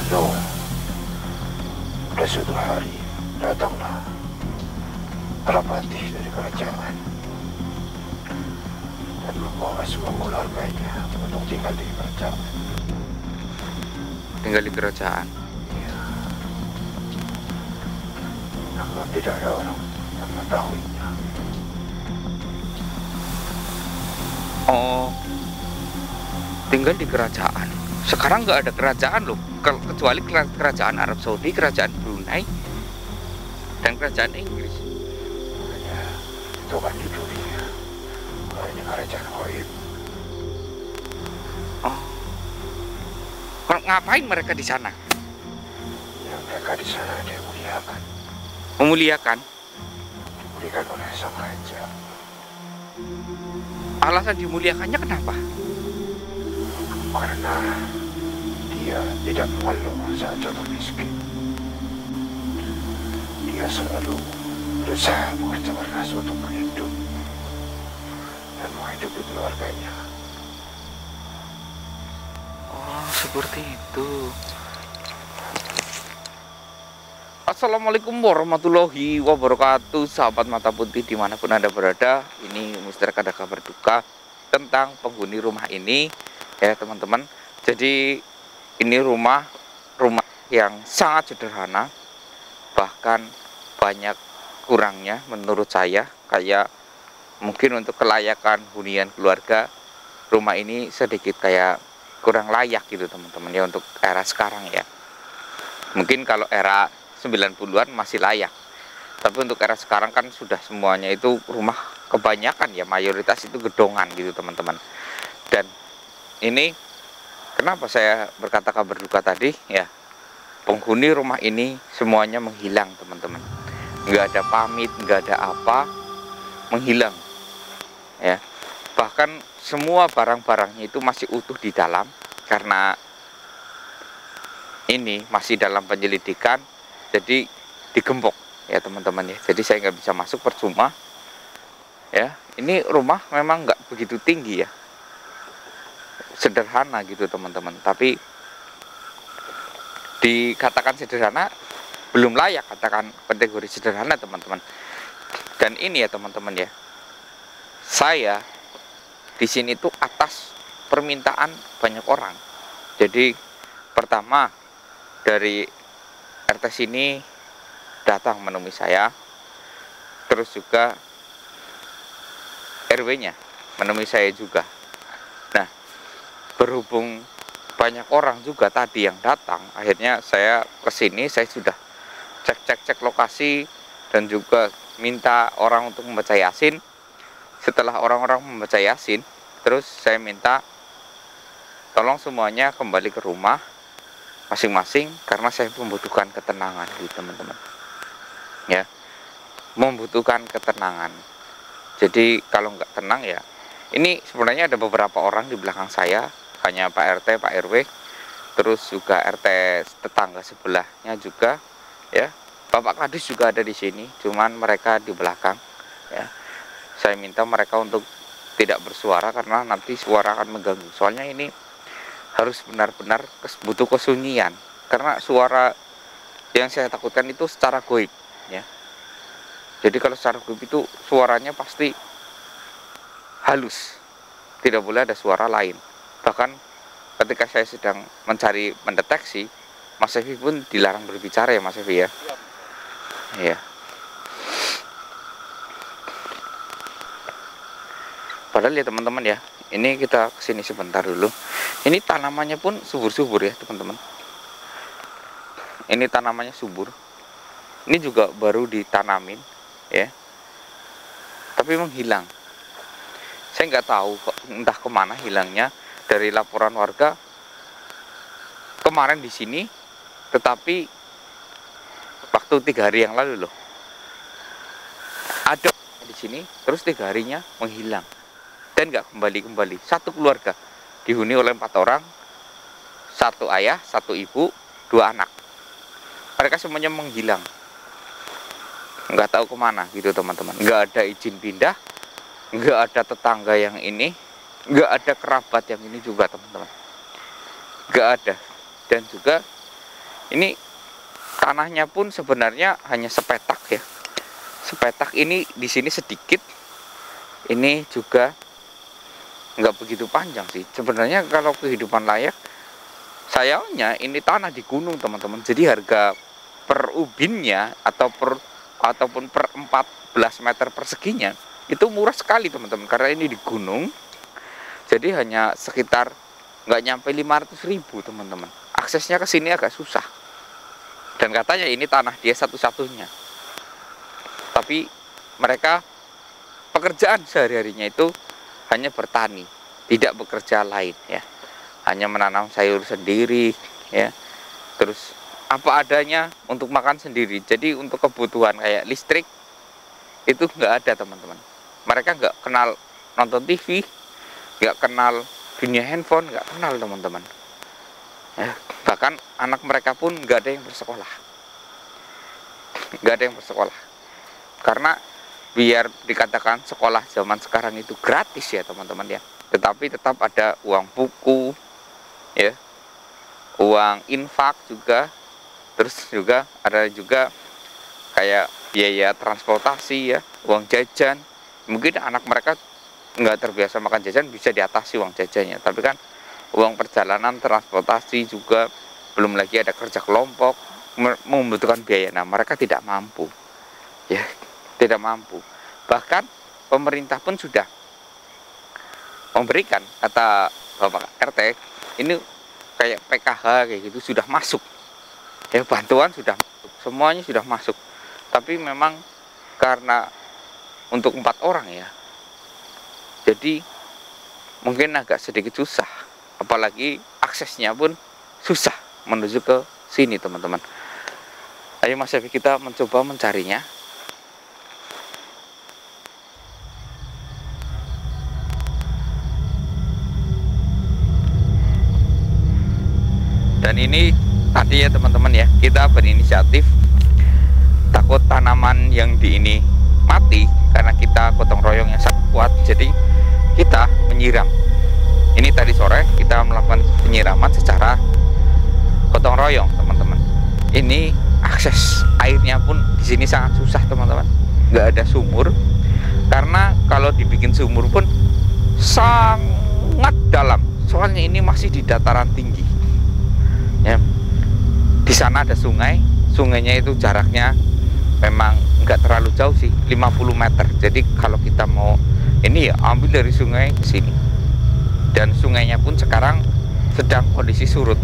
Noel, pada suatu hari datanglah Parapati dari kerajaan dan membawa semua keluarganya untuk tinggal di kerajaan. Tinggal di kerajaan. Ya, namun tidak ada orang yang mengetahuinya. Oh, tinggal di kerajaan. Sekarang nggak ada kerajaan loh, kecuali kerajaan Arab Saudi, kerajaan Brunei, dan kerajaan Inggris. Hanya itu kan di dunia, hanya kerajaan gaib. Oh, ngapain mereka di sana? Yang mereka di sana dimuliakan, Memuliakan. dimuliakan oleh sang raja. Alasan dimuliakannya kenapa? Karena dia tidak mengeluh saat jatuh miskin. Dia selalu berusaha bekerja keras untuk menghidup dan menghidupi keluarganya. Oh, seperti itu. Assalamualaikum warahmatullahi wabarakatuh, sahabat mata putih dimanapun Anda berada. Ini Mister Kada Kabar Duka tentang penghuni rumah ini, ya teman-teman. Jadi ini rumah yang sangat sederhana, bahkan banyak kurangnya menurut saya. Kayak mungkin untuk kelayakan hunian keluarga, rumah ini sedikit kayak kurang layak gitu teman-teman ya, untuk era sekarang ya. Mungkin kalau era 90-an masih layak, tapi untuk era sekarang kan sudah semuanya itu rumah kebanyakan ya, mayoritas itu gedongan gitu teman-teman. Dan ini kenapa saya berkata kabar duka tadi ya, penghuni rumah ini semuanya menghilang teman-teman. Nggak ada pamit, nggak ada apa, menghilang ya. Bahkan semua barang-barangnya itu masih utuh di dalam, karena ini masih dalam penyelidikan, jadi digembok ya teman-teman ya. Jadi saya nggak bisa masuk, percuma ya. Ini rumah memang nggak begitu tinggi ya, sederhana gitu teman-teman, tapi dikatakan sederhana belum layak katakan kategori sederhana teman-teman. Dan ini ya teman-teman ya, saya di sini tuh atas permintaan banyak orang. Jadi pertama dari RT sini datang menemui saya, terus juga RW-nya menemui saya juga. Nah, berhubung banyak orang juga tadi yang datang, akhirnya saya kesini. Saya sudah cek lokasi dan juga minta orang untuk membaca Yasin. Setelah orang-orang membaca Yasin, terus saya minta tolong semuanya kembali ke rumah masing-masing, karena saya membutuhkan ketenangan gitu teman-teman ya, membutuhkan ketenangan. Jadi kalau nggak tenang ya, ini sebenarnya ada beberapa orang di belakang saya, hanya Pak RT, Pak RW, terus juga RT tetangga sebelahnya juga ya, Bapak Kadis juga ada di sini, cuman mereka di belakang ya. Saya minta mereka untuk tidak bersuara karena nanti suara akan mengganggu. Soalnya ini harus benar-benar butuh kesunyian, karena suara yang saya takutkan itu secara goib ya. Jadi kalau secara goib itu suaranya pasti halus, tidak boleh ada suara lain. Bahkan ketika saya sedang mencari mendeteksi, Mas Evi pun dilarang berbicara ya Mas Evi ya. Iya. Padahal ya teman-teman ya, ini kita kesini sebentar dulu. Ini tanamannya pun subur-subur ya teman-teman. Ini tanamannya subur. Ini juga baru ditanamin ya, tapi menghilang. Saya nggak tahu kok, entah kemana hilangnya. Dari laporan warga kemarin di sini, tetapi waktu 3 hari yang lalu loh, ada di sini, terus 3 harinya menghilang dan nggak kembali. Satu keluarga dihuni oleh 4 orang, 1 ayah, 1 ibu, 2 anak. Mereka semuanya menghilang, nggak tahu kemana gitu teman-teman. Nggak ada izin pindah, nggak ada tetangga yang ini, nggak ada kerabat yang ini juga teman-teman, nggak ada. Dan juga Ini tanahnya pun sebenarnya hanya sepetak ya. Sepetak ini di sini sedikit. Ini juga nggak begitu panjang sih. Sebenarnya kalau kehidupan layak, sayangnya ini tanah di gunung teman-teman. Jadi harga per ubinnya ataupun per 14 meter perseginya itu murah sekali teman-teman. Karena ini di gunung. Jadi hanya sekitar nggak nyampe 500.000 teman-teman. Aksesnya ke sini agak susah. Dan katanya ini tanah dia satu-satunya. Tapi mereka pekerjaan sehari-harinya itu hanya bertani, tidak bekerja lain ya. Hanya menanam sayur sendiri ya. Terus apa adanya untuk makan sendiri. Jadi untuk kebutuhan kayak listrik itu nggak ada teman-teman. Mereka nggak kenal nonton TV, nggak kenal dunia handphone, nggak kenal teman-teman ya. Bahkan anak mereka pun nggak ada yang bersekolah, nggak ada yang bersekolah. Karena biar dikatakan sekolah zaman sekarang itu gratis ya teman-teman ya, tetapi tetap ada uang buku ya, uang infak juga, terus juga ada juga kayak biaya transportasi ya, uang jajan. Mungkin anak mereka nggak terbiasa makan jajan, bisa diatasi uang jajannya, tapi kan uang perjalanan, transportasi juga, belum lagi ada kerja kelompok, membutuhkan biaya. Nah mereka tidak mampu ya, tidak mampu. Bahkan pemerintah pun sudah memberikan, kata Bapak RT, ini kayak PKH kayak gitu sudah masuk ya, bantuan sudah masuk, semuanya sudah masuk. Tapi memang karena untuk 4 orang ya, jadi mungkin agak sedikit susah, apalagi aksesnya pun susah menuju ke sini teman-teman. Ayo Mas Evi, kita mencoba mencarinya. Dan ini tadi ya teman-teman ya, kita berinisiatif takut tanaman yang di ini mati karena kita gotong royong yang sangat kuat. Jadi kita menyiram. Ini tadi sore kita melakukan penyiraman secara gotong royong teman-teman. Ini akses airnya pun di sini sangat susah teman-teman. Nggak ada sumur, karena kalau dibikin sumur pun sangat dalam. Soalnya ini masih di dataran tinggi. Ya, di sana ada sungai, sungainya itu jaraknya memang nggak terlalu jauh sih, 50 meter. Jadi kalau kita mau ini ya ambil dari sungai ke sini. Dan sungainya pun sekarang sedang kondisi surut.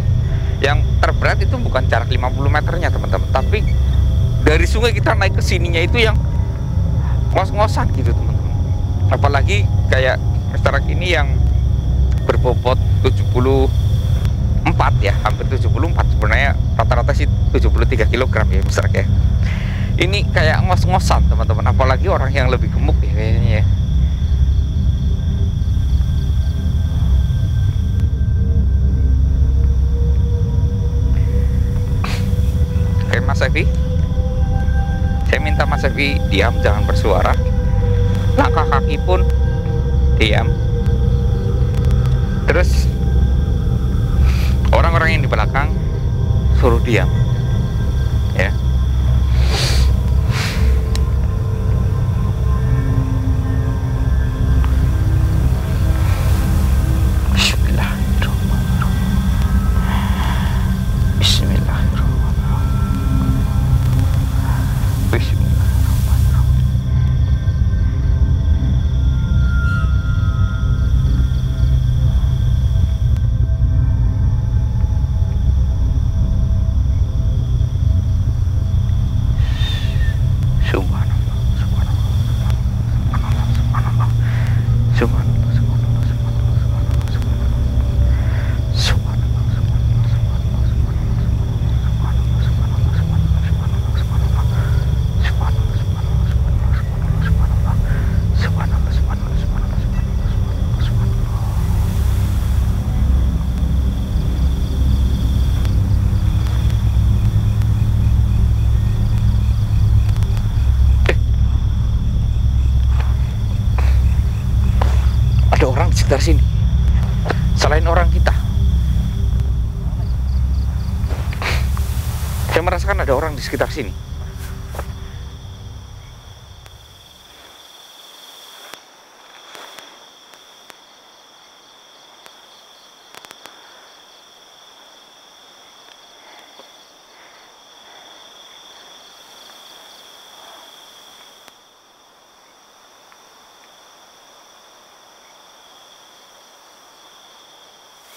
Yang terberat itu bukan jarak 50 meternya teman-teman, tapi dari sungai kita naik ke sininya itu yang ngos-ngosan gitu teman-teman. Apalagi kayak truk ini yang berbobot 74 ya, hampir 74, sebenarnya rata-rata sih 73 kg ya truk ya. Ini kayak ngos-ngosan teman-teman, apalagi orang yang lebih gemuk ya kayaknya ya. Oke Mas Evi, saya minta Mas Evi diam, jangan bersuara. Langkah kaki pun diam. Terus orang-orang yang di belakang suruh diam ya. Sekitar sini selain orang kita. Saya merasakan ada orang di sekitar sini.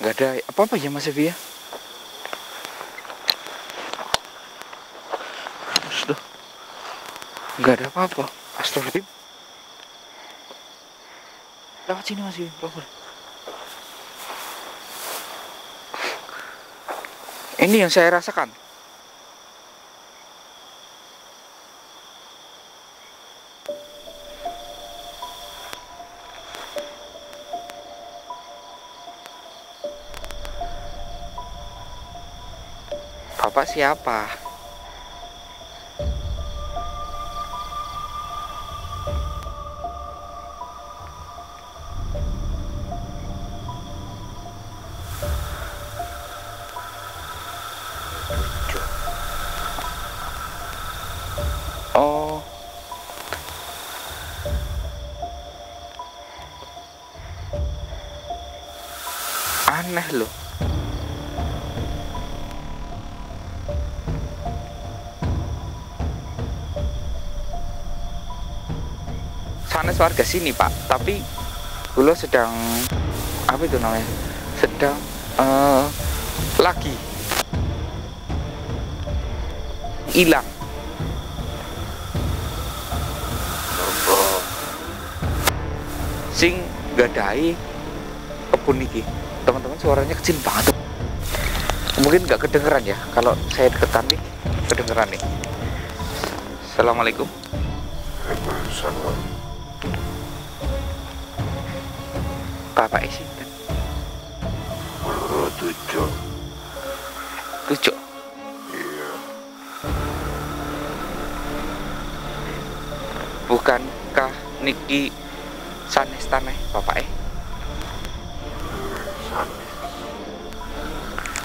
Nggak ada apa-apa ya Mas Evi ya. Sudah. Nggak ada apa-apa. Astagfirullah. Lewat sini Mas Evi, pelan-pelan. Ini yang saya rasakan. Bapak siapa? Oh, aneh loh. Sanes warga sini Pak, tapi beliau sedang apa itu namanya? Sedang lagi hilang. Sing gadai kebun iki. Teman-teman, suaranya kecil banget. Mungkin nggak kedengeran ya. Kalau saya deketan nih, kedengeran nih. Assalamualaikum. Waalaikumsalam. Bapak sinten? Oh, tujuh. Tujuh. Iya. Bukankah niki sanes taneh Bapak Sanes.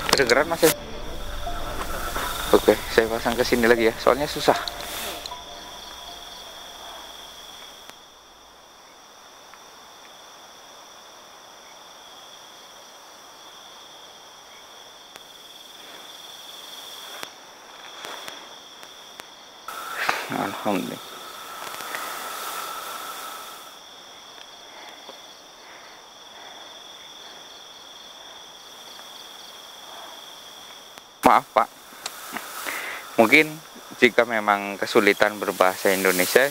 Kedengeran Mas? Oke, saya pasang ke sini lagi ya. Soalnya susah. Alhamdulillah. Maaf Pak, mungkin jika memang kesulitan berbahasa Indonesia,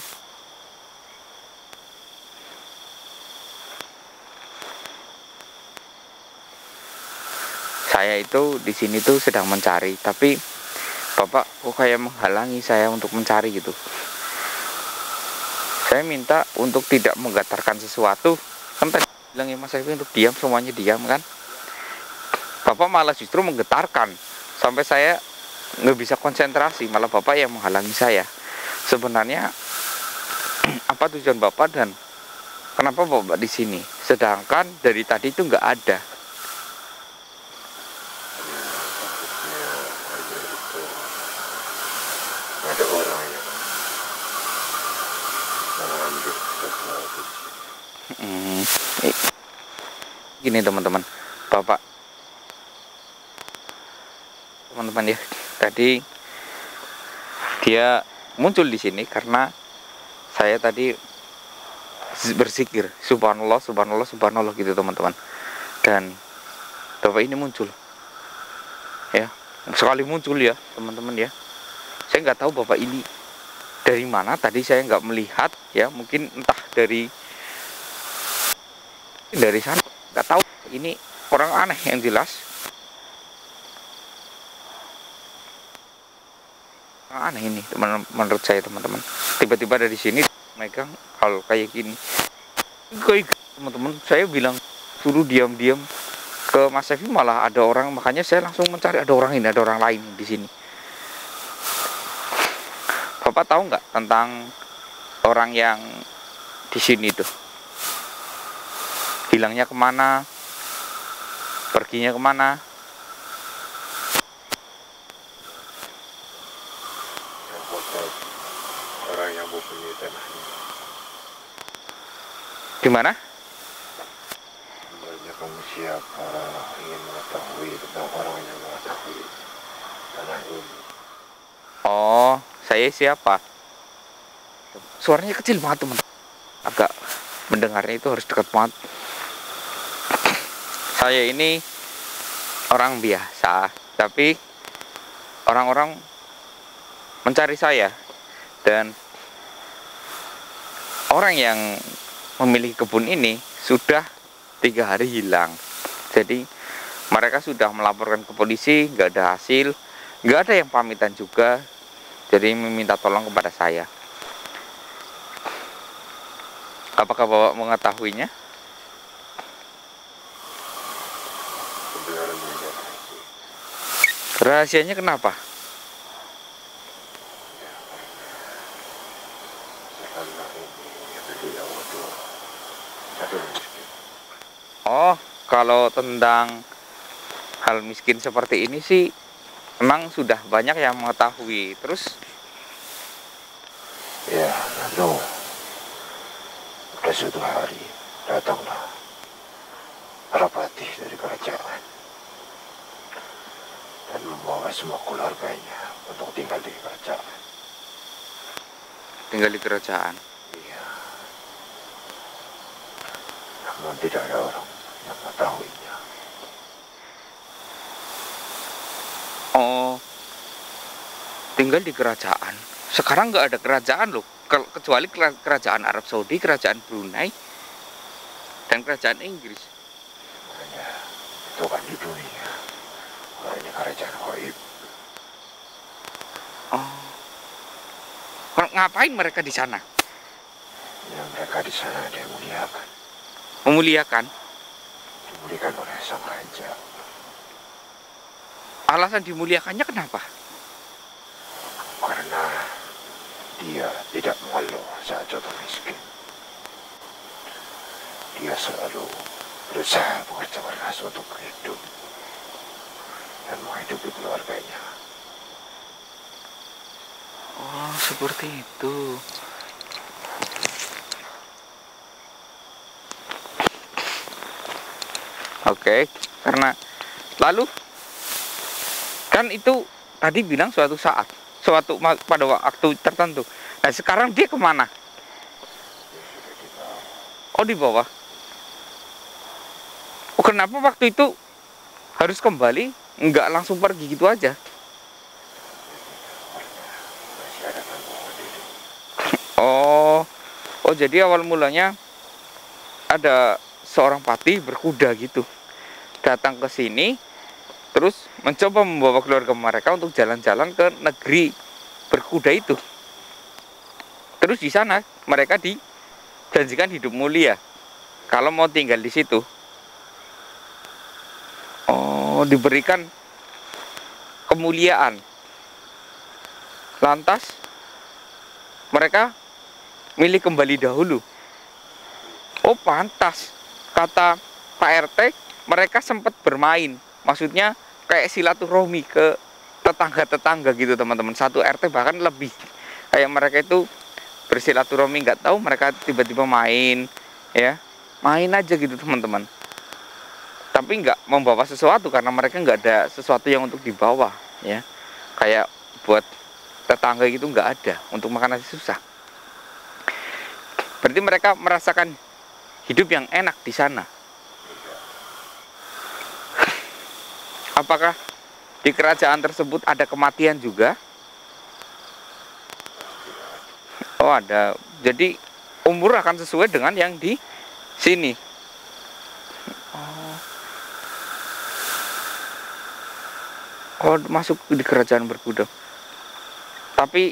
saya itu di sini tuh sedang mencari, tapi Bapak kok kayak menghalangi saya untuk mencari gitu. Saya minta untuk tidak menggetarkan sesuatu. Kan tadi bilang ya Mas Evi untuk diam, semuanya diam kan. Bapak malah justru menggetarkan. Sampai saya nggak bisa konsentrasi, malah Bapak yang menghalangi saya. Sebenarnya apa tujuan Bapak dan kenapa Bapak di sini? Sedangkan dari tadi itu nggak ada. Ada orang yang mengambil sesuatu. Gini teman-teman, Bapak, teman-teman ya, tadi dia muncul di sini karena saya tadi berzikir subhanallah subhanallah subhanallah gitu teman-teman, dan Bapak ini muncul ya, sekali muncul ya teman-teman ya. Saya nggak tahu Bapak ini dari mana, tadi saya nggak melihat ya, mungkin entah dari sana, nggak tahu. Ini orang aneh yang jelas, orang aneh ini teman, menurut saya teman-teman. Tiba-tiba dari sini megang hal kayak gini, kayak teman-teman. Saya bilang suruh diam-diam ke Mas Evi, malah ada orang, makanya saya langsung mencari, ada orang ini, ada orang lain di sini. Bapak tahu nggak tentang orang yang di sini tuh? Hilangnya kemana? Perginya kemana? Atau orang yang mempunyai tanahnya. Gimana? Sebenarnya kamu siapa? Ingin mengetahui tentang orang yang mengetahui tanah ini. Oh, saya siapa? Suaranya kecil banget teman. Agak mendengarnya itu harus dekat banget. Saya ini orang biasa, tapi orang-orang mencari saya, dan orang yang memiliki kebun ini sudah 3 hari hilang. Jadi mereka sudah melaporkan ke polisi, nggak ada hasil, nggak ada yang pamitan juga. Jadi meminta tolong kepada saya. Apakah Bapak mengetahuinya? Sebenarnya Rahasianya kenapa? karena ini beliau itu satu miskin. Oh, kalau tentang hal miskin seperti ini sih memang sudah banyak yang mengetahui. Terus Ya, lalu pada suatu hari datanglah Parapati dari kerajaan dan membawa semua keluarganya untuk tinggal di kerajaan. tinggal di kerajaan. Iya, namun tidak ada orang yang mengetahuinya. Oh, tinggal di kerajaan. Sekarang nggak ada kerajaan loh, kecuali kerajaan Arab Saudi, kerajaan Brunei, dan kerajaan Inggris. Hanya itu kan di dunia. Kalau ini kerajaan gaib. Oh, ngapain mereka di sana? Ya, mereka di sana dimuliakan, Memuliakan. dimuliakan oleh sang raja. Alasan dimuliakannya kenapa? Karena dia tidak mengeluh saat jatuh miskin. Dia selalu berusaha bekerja keras untuk hidup dan menghidupi keluarganya. Oh, seperti itu. Oke, karena lalu kan itu tadi bilang suatu saat, pada waktu tertentu. Nah, sekarang dia kemana? Dia sudah dibawa. Oh, di bawah. Oh, kenapa waktu itu harus kembali? Nggak langsung pergi gitu aja? Masih ada tanggungan hidup. Oh, oh jadi awal mulanya ada seorang patih berkuda gitu datang ke sini, terus mencoba membawa keluarga mereka untuk jalan-jalan ke negeri berkuda itu. Terus di sana mereka dijanjikan hidup mulia kalau mau tinggal di situ. Oh, diberikan kemuliaan. Lantas mereka milih kembali dahulu. Oh, pantas. Kata Pak RT, mereka sempat bermain. Maksudnya kayak silaturahmi ke tetangga-tetangga gitu, teman-teman. Satu RT bahkan lebih. Kayak mereka itu bersilaturahmi, nggak tahu mereka tiba-tiba main, ya. Main aja gitu, teman-teman. Tapi nggak membawa sesuatu karena mereka nggak ada sesuatu yang untuk dibawa, ya. Kayak buat tetangga gitu nggak ada, untuk makan nasi susah. Berarti mereka merasakan hidup yang enak di sana. Apakah di kerajaan tersebut ada kematian juga? Oh, ada. Jadi umur akan sesuai dengan yang di sini. Oh, masuk di kerajaan berkuda. Tapi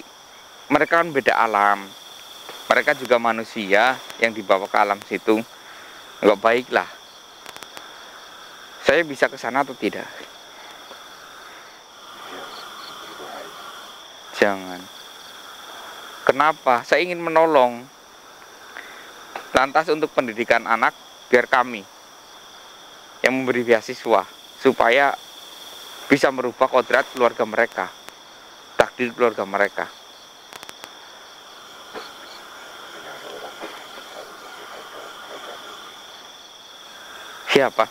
mereka kan beda alam. Mereka juga manusia yang dibawa ke alam situ. Nggak baik lah. Saya bisa ke sana atau tidak? Jangan. Kenapa? Saya ingin menolong. Lantas untuk pendidikan anak, biar kami yang memberi beasiswa, supaya bisa merubah kodrat keluarga mereka, takdir keluarga mereka. Siapa?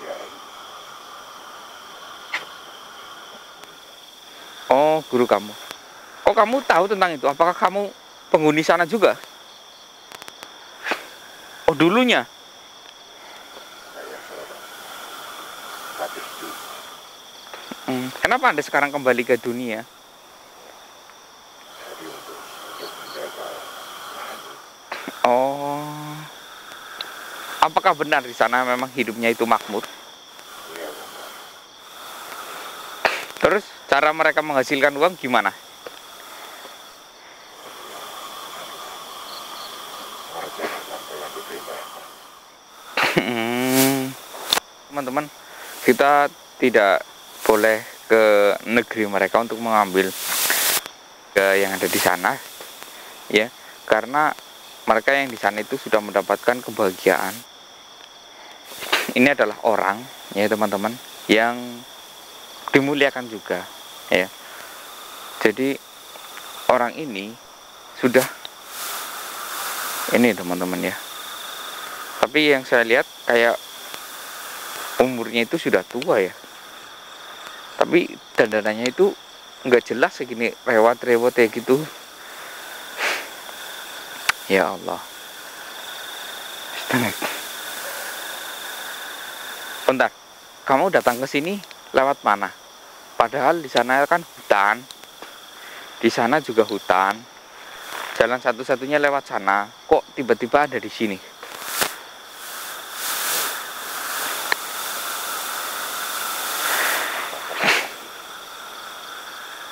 Ya, Oh, guru kamu. Oh, kamu tahu tentang itu? Apakah kamu penghuni sana juga? Oh, dulunya. saya seorang gadis dulu. Kenapa Anda sekarang kembali ke dunia? Jadi untuk menjaga lahan itu. Oh, apakah benar di sana memang hidupnya itu makmur? Ya benar. Terus cara mereka menghasilkan uang gimana? Mengerjakan apa yang diperintahkan. Teman-teman, kita tidak boleh ke negeri mereka untuk mengambil ke yang ada di sana, ya, karena mereka yang di sana itu sudah mendapatkan kebahagiaan. Ini adalah orang, ya teman-teman, yang dimuliakan juga, ya. Jadi orang ini sudah ini teman-teman ya. Tapi yang saya lihat kayak umurnya itu sudah tua ya. Tapi dandanannya itu nggak jelas segini rewat-rewat kayak gitu. Ya Allah. Bentar, kamu datang ke sini lewat mana? Padahal di sana kan hutan. Di sana juga hutan. Jalan satu-satunya lewat sana. Kok tiba-tiba ada di sini?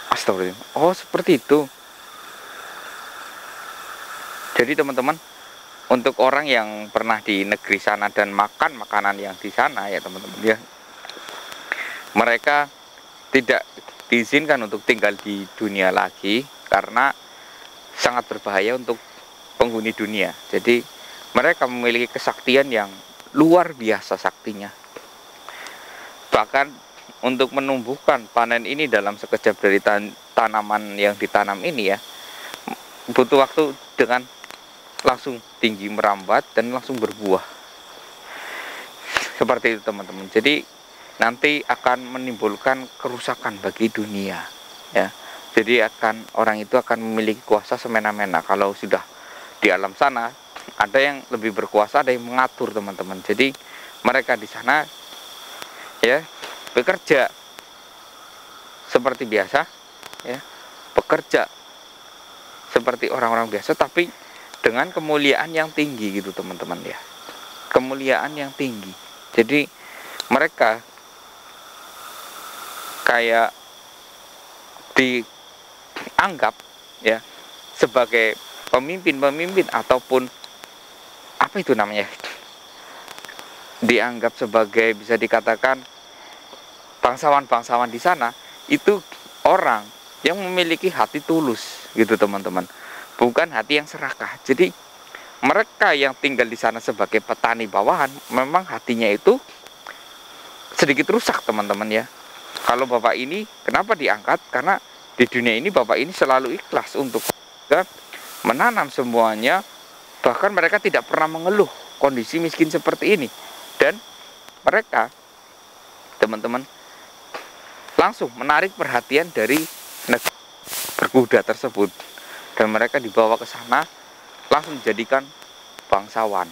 Astagfirullah. Oh, seperti itu. Jadi teman-teman, untuk orang yang pernah di negeri sana dan makan makanan yang di sana ya teman-teman ya, mereka tidak diizinkan untuk tinggal di dunia lagi karena sangat berbahaya untuk penghuni dunia. Jadi mereka memiliki kesaktian yang luar biasa saktinya. Bahkan untuk menumbuhkan panen ini dalam sekejap dari tanaman yang ditanam ini ya, butuh waktu dengan langsung tinggi merambat dan langsung berbuah. Seperti itu teman-teman. Jadi nanti akan menimbulkan kerusakan bagi dunia ya. Jadi orang itu akan memiliki kuasa semena-mena. Kalau sudah di alam sana, ada yang lebih berkuasa, ada yang mengatur teman-teman. Jadi mereka di sana ya bekerja seperti biasa ya, bekerja seperti orang-orang biasa, tapi dengan kemuliaan yang tinggi gitu teman-teman ya, kemuliaan yang tinggi. Jadi mereka kayak dianggap ya sebagai pemimpin-pemimpin ataupun apa itu namanya, dianggap sebagai bisa dikatakan bangsawan-bangsawan di sana itu orang yang memiliki hati tulus gitu teman-teman, bukan hati yang serakah. Jadi mereka yang tinggal di sana sebagai petani bawahan memang hatinya itu sedikit rusak teman-teman ya. Kalau bapak ini kenapa diangkat? Karena di dunia ini bapak ini selalu ikhlas untuk menanam semuanya. Bahkan mereka tidak pernah mengeluh kondisi miskin seperti ini. Dan mereka teman-teman langsung menarik perhatian dari negeri berkuda tersebut, dan mereka dibawa ke sana langsung dijadikan bangsawan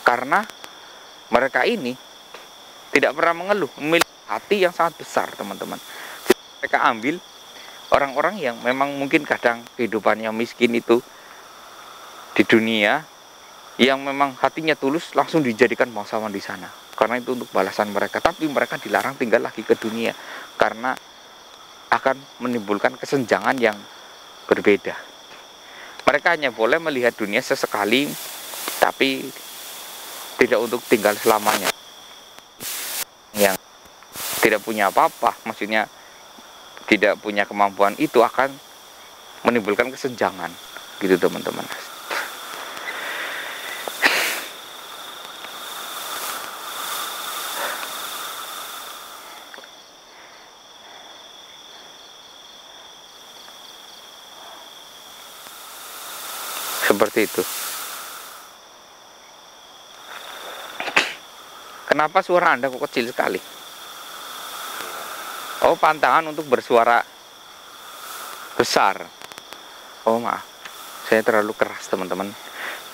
karena mereka ini tidak pernah mengeluh, memiliki hati yang sangat besar teman-teman. Mereka ambil orang-orang yang memang mungkin kadang kehidupannya miskin itu di dunia, yang memang hatinya tulus, langsung dijadikan bangsawan di sana karena itu untuk balasan mereka. Tapi mereka dilarang tinggal lagi ke dunia karena akan menimbulkan kesenjangan yang berbeda. Mereka hanya boleh melihat dunia sesekali, tapi tidak untuk tinggal selamanya. Yang tidak punya apa-apa, maksudnya tidak punya kemampuan, itu akan menimbulkan kesenjangan gitu teman-teman. seperti itu. Kenapa suara Anda kok kecil sekali? Oh, pantangan untuk bersuara besar. Oh, maaf, saya terlalu keras teman-teman.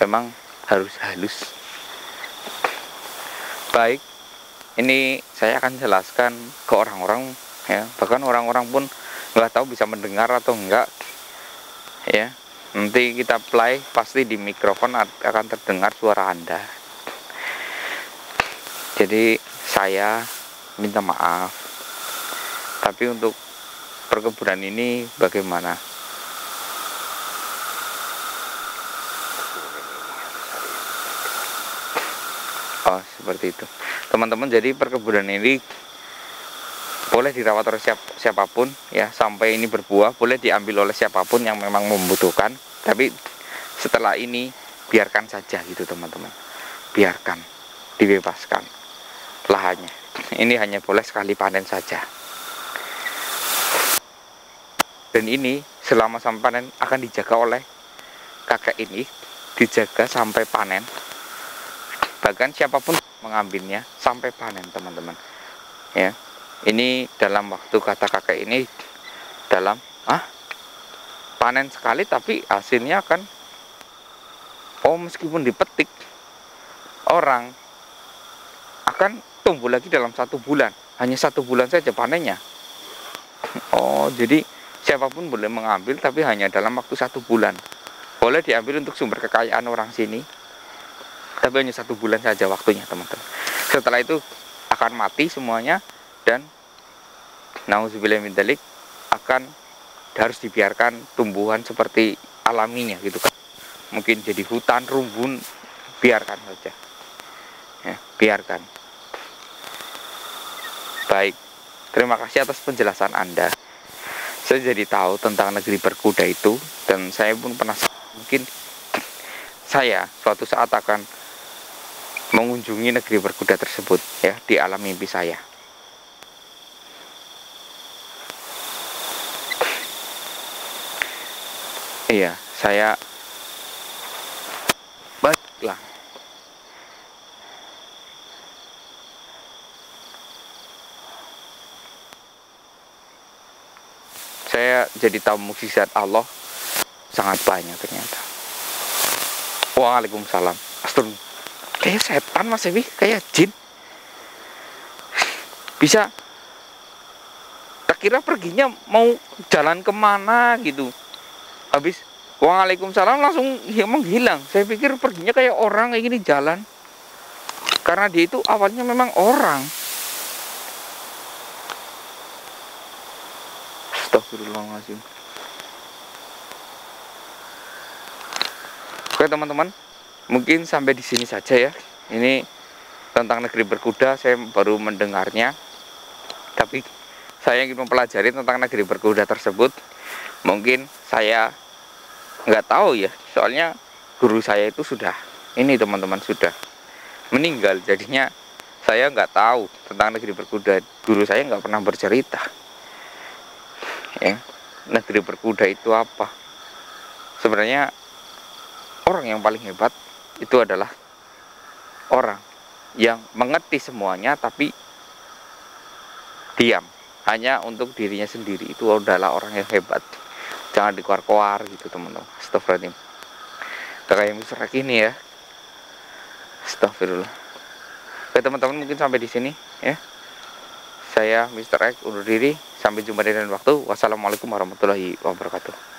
Memang harus halus. Baik, ini saya akan jelaskan ke orang-orang ya, bahkan orang-orang pun nggak tahu bisa mendengar atau enggak ya. Nanti kita play, pasti di mikrofon akan terdengar suara Anda. Jadi saya minta maaf, tapi untuk perkebunan ini bagaimana? Oh, seperti itu teman-teman. Jadi perkebunan ini boleh dirawat oleh siapapun ya, sampai ini berbuah boleh diambil oleh siapapun yang memang membutuhkan. Tapi setelah ini biarkan saja gitu teman-teman, biarkan, dibebaskan lahannya. Ini hanya boleh sekali panen saja, dan ini selama sampai panen akan dijaga oleh kakek ini, dijaga sampai panen. Bahkan siapapun mengambilnya sampai panen teman-teman ya. Ini dalam waktu, kata kakek ini, dalam panen sekali tapi hasilnya kan, oh meskipun dipetik orang akan tumbuh lagi dalam 1 bulan, hanya 1 bulan saja panennya. Oh, jadi siapapun boleh mengambil tapi hanya dalam waktu 1 bulan. Boleh diambil untuk sumber kekayaan orang sini, tapi hanya 1 bulan saja waktunya teman-teman. Setelah itu akan mati semuanya, dan nauzubillah min dzalik, akan harus dibiarkan tumbuhan seperti alaminya gitu kan. Mungkin jadi hutan, rumbun, biarkan saja ya, biarkan. Baik, terima kasih atas penjelasan Anda. Saya jadi tahu tentang negeri berkuda itu, dan saya pun penasaran. Mungkin saya suatu saat akan mengunjungi negeri berkuda tersebut ya, di alam mimpi saya. Iya, saya baiklah. Saya jadi tahu mukjizat Allah sangat banyak ternyata. Waalaikumsalam. Astagfirullah. Kayak setan Mas Ewi, kayak jin. Bisa, tak kira perginya mau jalan kemana gitu. Habis waalaikumsalam langsung menghilang. Saya pikir perginya kayak orang kayak gini jalan. Karena dia itu awalnya memang orang. Astagfirullahaladzim. Oke teman-teman, mungkin sampai di sini saja ya. Ini tentang negeri berkuda, saya baru mendengarnya. Tapi saya ingin mempelajari tentang negeri berkuda tersebut. Mungkin saya nggak tahu ya, soalnya guru saya itu sudah ini teman-teman, sudah meninggal. Jadinya saya nggak tahu tentang negeri berkuda. Guru saya nggak pernah bercerita ya, negeri berkuda itu apa. Sebenarnya orang yang paling hebat itu adalah orang yang mengerti semuanya tapi diam hanya untuk dirinya sendiri. Itu adalah orang yang hebat. Jangan dikoar-koar gitu teman-teman. Astagfirullahaladzim. Kayak Mr. X ini ya. Astagfirullah. Oke teman-teman, mungkin sampai di sini ya. Saya Mr. X undur diri. Sampai jumpa di lain waktu. Wassalamualaikum warahmatullahi wabarakatuh.